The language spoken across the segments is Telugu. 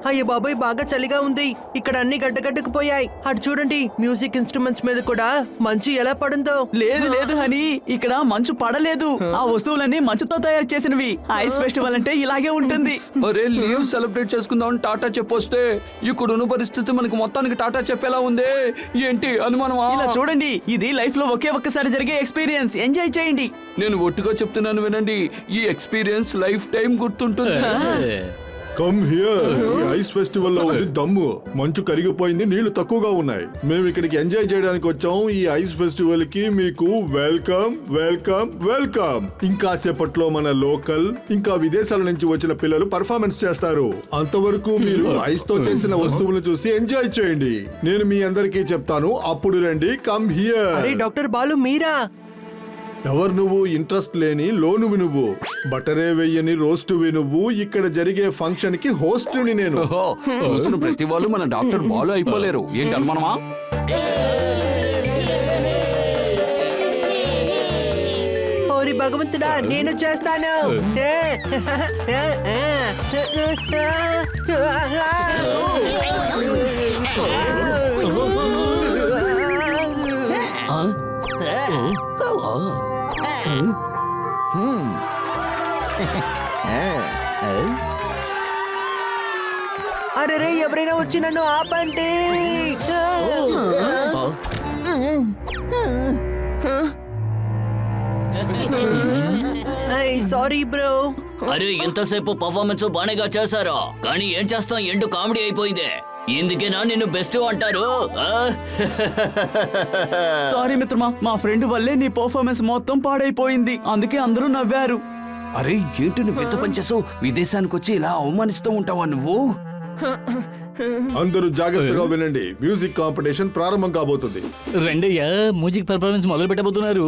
అయ్య బాబాయ్, బాగా చలిగా ఉంది. ఇక్కడ అన్ని గడ్డగడ్డకుపోయాయి. అటు చూడండి, మ్యూజిక్ ఇన్స్ట్రుమెంట్స్ మీద కూడా మంచు ఎలా పడుందో. లేదు లేదు హనీ, ఇక్కడ మంచు పడలేదు. ఆ వస్తువులన్నీ మంచుతో తయారు చేసినవి. ఐస్ ఫెస్టివల్ అంటే ఇలాగే ఉంటుంది. అరే లీవ్ సెలబ్రేట్ చేసుకుందాం టాటా చెప్పొస్తే ఇక్కడున్న పరిస్థితి మనకు మొత్తానికి టాటా చెప్పేలా ఉంది. ఏంటి అనుమానమా? ఇలా చూడండి, ఇది లైఫ్ లో ఒక్కసారి జరిగే ఎక్స్పీరియన్స్. ఎంజాయ్ చేయండి. నేను ఒట్టుగా చెప్తున్నాను వినండి, ఈ ఎక్స్పీరియన్స్ లైఫ్ టైం గుర్తుంటుంది. Come here. ఈ ఐస్ ఫెస్టివల్ లో ఉంది దమ్ము. మంచు కరిగిపోయింది, నీళ్లు తక్కువగా ఉన్నాయి. మేము ఇక్కడికి ఎంజాయ్ చేయడానికి వచ్చాం. ఈ ఐస్ ఫెస్టివల్ కి మీకు వెల్కమ్ వెల్కమ్ వెల్కమ్. ఇంకా సేపట్లో మన లోకల్ ఇంకా విదేశాల నుంచి వచ్చిన పిల్లలు పర్ఫార్మెన్స్ చేస్తారు. అంతవరకు మీరు ఐస్ తో చేసిన వస్తువులను చూసి ఎంజాయ్ చేయండి. నేను మీ అందరికీ చెప్తాను, అప్పుడు రండి. Come here. అరే డాక్టర్ బాలు, మీరా? ఎవరు నువ్వు? ఇంట్రెస్ట్ లేని లోనువి నువ్వు. బటరే వెయ్యని రోస్టువి నువ్వు. ఇక్కడ జరిగే ఫంక్షన్ కి హోస్ట్ని నేను. చూసిన ప్రతి వాళ్ళు మన డాక్టర్ బాలు అయిపోలేరు. ఏంటి అనుమానమా? ఓరి భగవంతుడా, నేను చేస్తాను. అరే ఎవరైనా వచ్చి నన్ను ఆపండి. Sorry bro. అరే ఎంతసేపు పర్ఫార్మెన్స్ బానేగా చేశారా, కానీ ఏం చేస్తాం, ఎండు కామెడీ అయిపోయింది. ఇందుకేనా నిన్ను బెస్ట్ అంటారు? సారీ మిత్రమా, మా ఫ్రెండ్ వల్లే నీ పర్ఫార్మెన్స్ మొత్తం పాడైపోయింది. అందుకే అందరూ నవ్వారు. అరే ఏంటి నువ్వు ఎంత పనిచేసావు? విదేశానికి వచ్చి ఇలా అవమానిస్తూ ఉంటావా నువ్వు? అందరూ జాగ్రత్తగా వినండి. మ్యూజిక్ కాంపిటీషన్ ప్రారంభం కాబోతుంది. రెండయ్యా, మ్యూజిక్ పెర్ఫార్మెన్స్ మొదలు పెట్టబోతున్నారు.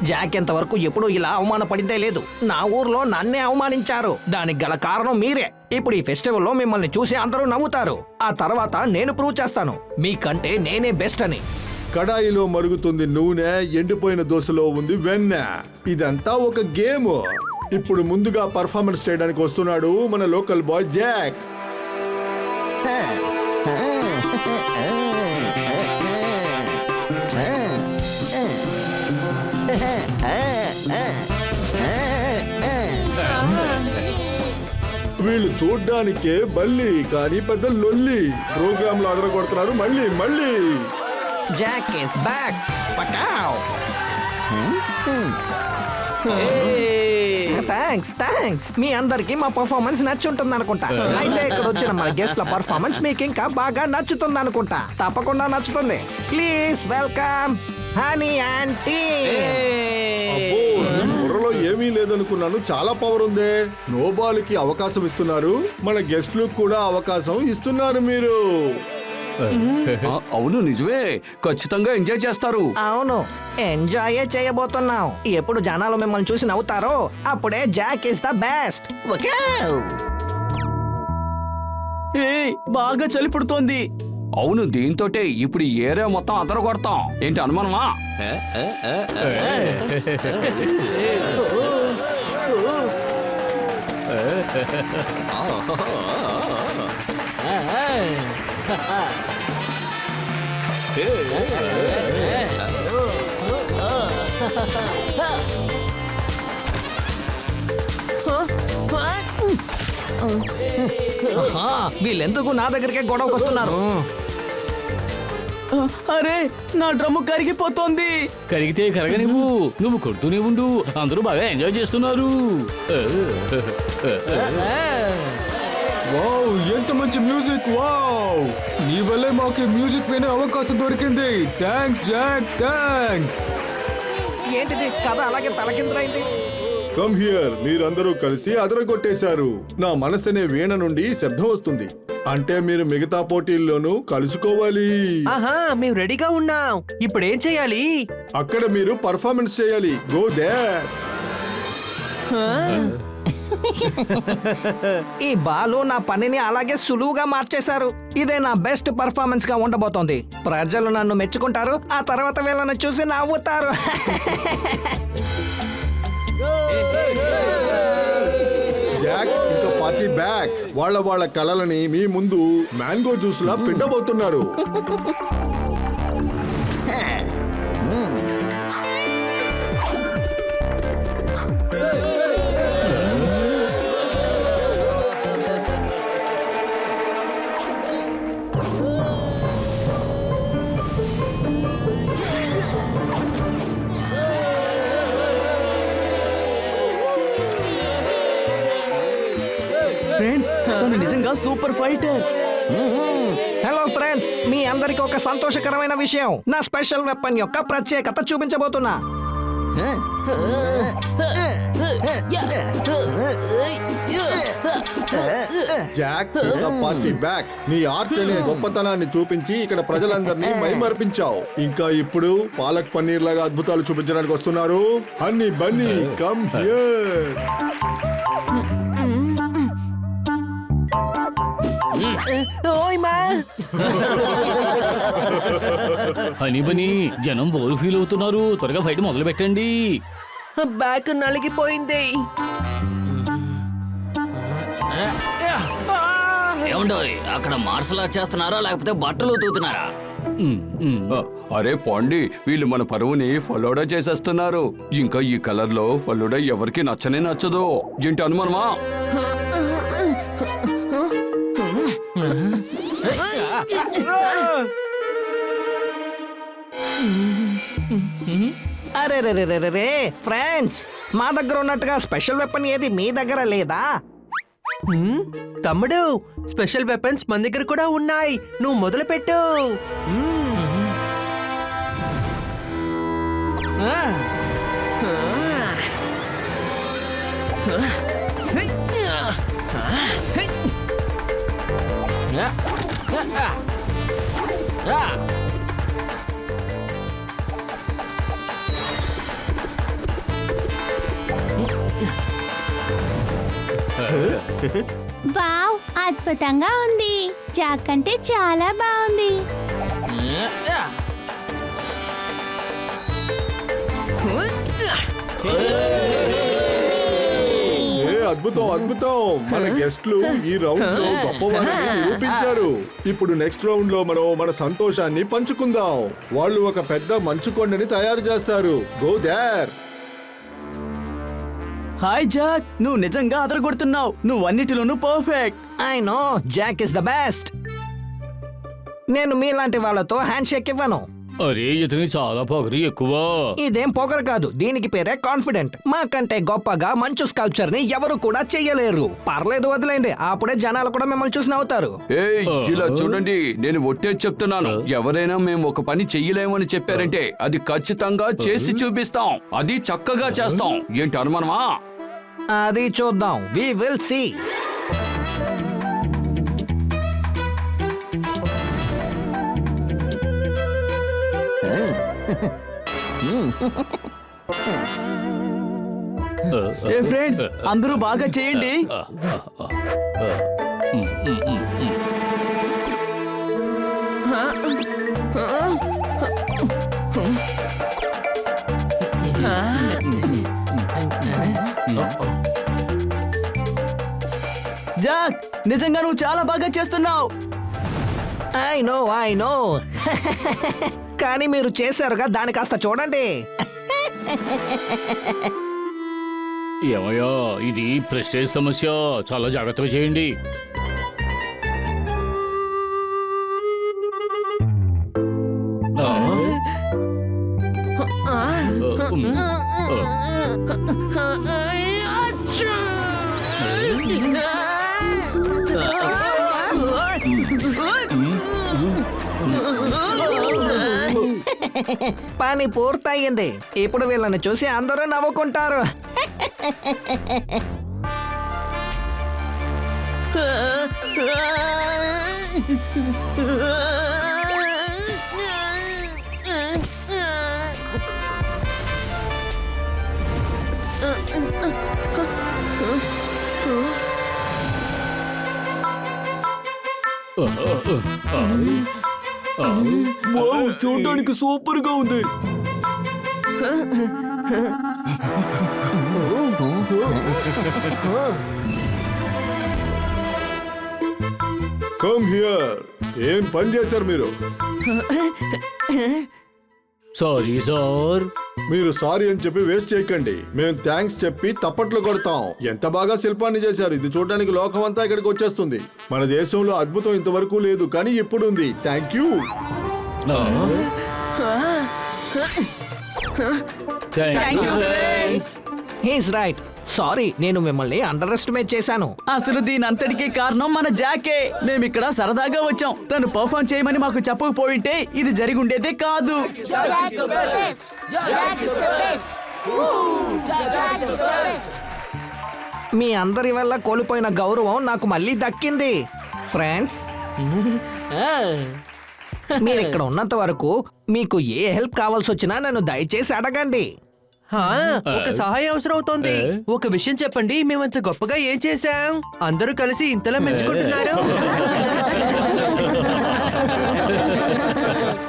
జాక్ ఎంతవరకు ఎప్పుడూ ఇలా అవమానపడిందే లేదు. నా ఊర్లో నన్నే అవమానించారు. దానికి గల కారణం మీరే. ఇప్పుడు ఈ ఫెస్టివల్లో మిమ్మల్ని చూసి అందరూ నవ్వుతారు. ఆ తర్వాత నేను ప్రూవ్ చేస్తాను మీకంటే నేనే బెస్ట్ అని. కడాయిలో మరుగుతుంది నూనె, ఎండిపోయిన దోశలో ఉంది వెన్నె. ఇదంతా ఒక గేమ్. ఇప్పుడు ముందుగా పర్ఫార్మెన్స్ చేయడానికి వస్తున్నాడు మన లోకల్ బాయ్ జాక్. వీళ్ళు చూడ్డానికే బల్లి, కానీ పెద్ద లొల్లి. ప్రోగ్రామ్ లో అదరగొడుతున్నారు. మళ్ళీ మళ్ళీ జాక్ ఇస్ బ్యాక్. పకావ్. థ్యాంక్స్. మీ అందరికి మా పర్ఫార్మెన్స్ నచ్చుంటుంది అనుకుంటా. అయితే ఇక్కడ వచ్చిన మన గెస్ట్ల పర్ఫార్మెన్స్ మీకు ఇంకా బాగా నచ్చుతుంది అనుకుంటా. తప్పకుండా నచ్చుతుంది. Please welcome honey aunty. అబ్బో, ఈ బుర్రలో ఏమీ లేదనుకున్నాను. చాలా పవర్ ఉందే. నోబాల్కి అవకాశం ఇస్తున్నారు. మన గెస్ట్లకు కూడా అవకాశం ఇస్తున్నారు మీరు. అవును నిజమే, ఖచ్చితంగా ఎంజాయ్ చేస్తారు. అవును, ఎంజాయ్ చేయబోతున్నాం. ఎప్పుడు జనాలు మిమ్మల్ని చూసి నవ్వుతారో అప్పుడే జాక్ ఇస్ ద బెస్ట్. బాగా చలి పుడుతోంది. అవును, దీంతోటే ఇప్పుడు ఈ ఏరియా మొత్తం అదరగొడతాం. ఏంటి అనుమానమా? వీళ్ళెందుకు నా దగ్గరికే గొడవకు వస్తున్నారు? అరే నా డ్రమ్ము కరిగిపోతోంది. కరిగితే కరగనివ్వు, నువ్వు కొడుతూనే ఉండు. అందరూ బాగా ఎంజాయ్ చేస్తున్నారు. వావ్, ఎంత మంచి మ్యూజిక్. వావ్, నీ వల్లే మాకు మ్యూజిక్ వినే అవకాశం దొరికింది. Thanks Jack, thanks. ఏంటిది కథ అలాగే తలకిందులైంది? Come here. మీరందరూ కలిసి అదరగొట్టేశారు. నా మనసనే వీణ నుండి శబ్దం వస్తుంది. అంటే మీరు మిగతా పోటీల్లోనూ కలుసుకోవాలి. ఆహా మేము రెడీగా ఉన్నాం. ఇప్పుడు ఏం చేయాలి? అక్కడ మీరు పర్ఫార్మెన్స్ చేయాలి. Go there. ఈ బాలు నా పనిని అలాగే సులువుగా మార్చేశారు. ఇదే నా బెస్ట్ పర్ఫార్మెన్స్ గా ఉండబోతోంది. ప్రజలు నన్ను మెచ్చుకుంటారు, ఆ తర్వాత వీళ్ళని చూసి నవ్వుతారు. జాక్ ఇంకా పార్టీ బ్యాక్. వాళ్ళ కళలని మీ ముందు మ్యాంగో జ్యూస్ లా పిండబోతున్నారు. ఫ్రెండ్స్, తను నిజంగా సూపర్ ఫైటర్. హలో ఫ్రెండ్స్, మీ అందరికి ఒక సంతోషకరమైన విషయం. నా స్పెషల్ వెపన్ యొక్క ప్రత్యేకత చూపించబోతున్నా. జాక్ ఇంకా పార్టీ బ్యాక్. నీ ఆర్ట్ అనే గొప్పతనాన్ని చూపించి ఇక్కడ ప్రజలందరినీ మైమర్పించావు. ఇంకా ఇప్పుడు పాలక్ పన్నీర్ లాగా అద్భుతాలు చూపించడానికి వస్తున్నారు. Honey Bunny come here. ఓయ్ మా హనీ బనీ, జనం బోరు ఫీల్ అవుతున్నారు. త్వరగా ఫైట్ మొదలు పెట్టండి. బ్యాక్ నలిగిపోయింది. ఏమండోయ్, అక్కడ మార్షల్ ఆర్ట్ చేస్తున్నారా లేకపోతే బట్టలు ఉతుకుతున్నారా? అరే పాండి, వీళ్ళు మన పరువుని ఫలోడా చేసేస్తున్నారు. ఇంకా ఈ కలర్ లో ఫలోడా ఎవరికి నచ్చనే నచ్చదు. ఏంటి అనుమానమా? అరే రే రే రే రే ఫ్రెండ్స్, మా దగ్గర ఉన్నట్టుగా స్పెషల్ వెపన్ ఏది మీ దగ్గర లేదా? తమ్ముడు, స్పెషల్ వెపన్స్ మన దగ్గర కూడా ఉన్నాయి. నువ్వు మొదలు పెట్టు. వావ్, అద్భుతంగా ఉంది. జాక్ అంటే చాలా బాగుంది. అద్భుతం అద్భుతం. మన గెస్ట్లు ఈ రౌండ్ లో గొప్పవారిని నిరూపించారు. ఇప్పుడు నెక్స్ట్ రౌండ్ లో మనం మన సంతోషాన్ని పంచుకుందాం. వాళ్ళు ఒక పెద్ద మంచు కొండని తయారు చేస్తారు. Go there. హాయ్ జాక్, నువ్వు నిజంగా అదరగొడుతున్నావు. నువ్వు అన్నిటిలోనూ perfect. I know, Jack is the best. నేను మీలాంటి వాళ్ళతో హ్యాండ్ షేక్ ఇవ్వను. అరే, ఇతని చాలా పొగరు ఎక్కువ. ఇదేం పొగరు కాదు, దీనికి పేరే కాన్ఫిడెంట్. మాకంటే గొప్పగా మంచు స్కల్ప్చర్ ని ఎవరు కూడా చెయ్యలేరు. పర్లేదు, వదిలేండి. అప్పుడే జనాలు కూడా మిమ్మల్ని చూసి నవ్వుతారు. ఏయ్, ఇలా చూడండి, నేను ఒట్టేసి చెప్తున్నాను. ఎవరైనా మేము ఒక పని చెయ్యలేమని చెప్పారంటే అది ఖచ్చితంగా చేసి చూపిస్తాం. అది చక్కగా చేస్తాం. ఏంటి అనుమానమా? అది చూద్దాం. We will see. ఏ ఫ్రెండ్స్, అందరూ బాగా చేయండి. జాక్, నిజంగా నువ్వు చాలా బాగా చేస్తున్నావు. ఐ నో కానీ మీరు చేశారుగా, దాని కాస్త చూడండి. ఏమయ్యా, ఇది ప్రెస్టేజ్ సమస్య. చాలా జాగ్రత్తగా చేయండి. పని పూర్తయింది. ఇప్పుడు వీళ్ళని చూసి అందరూ నవ్వుకుంటారు. చూడడానికి సూపర్ గా ఉంది. Come here. ఏం పని చేశారు మీరు? Sorry sir. మీరు సారీ అని చెప్పి వేస్ట్ చేయకండి. మేము థ్యాంక్స్ చెప్పి తప్పట్లు కొడతాం. ఎంత బాగా శిల్పాన్ని చేశారు. ఇది చూడడానికి లోకం అంతా ఇక్కడికి వచ్చేస్తుంది. మన దేశంలో అద్భుతం ఇంతవరకు లేదు, కానీ ఇప్పుడు ఉంది. Thank you. Thank you. He's right. Sorry, నేను మిమ్మల్ని అండర్ ఎస్టిమేట్ చేశాను. అసలు దీని అంతటికే కారణం మన జాకే. మేమిక్కడ సరదాగా వచ్చాం. తను పర్ఫామ్ చేయమని మాకు చెప్పకపోయింటే ఇది జరిగి ఉండేదే కాదు. మీ అందరి వల్ల కోల్పోయిన గౌరవం నాకు మళ్ళీ దక్కింది. ఫ్రెండ్స్, మీరు ఇక్కడ ఉన్నంత వరకు మీకు ఏ హెల్ప్ కావాల్సి వచ్చినా నన్ను దయచేసి అడగండి. హా, ఒక సహాయం అవసరం అవుతోంది. ఒక విషయం చెప్పండి, మేమంత గొప్పగా ఏం చేశాం? అందరూ కలిసి ఇంతలా మెచ్చుకుంటున్నారు.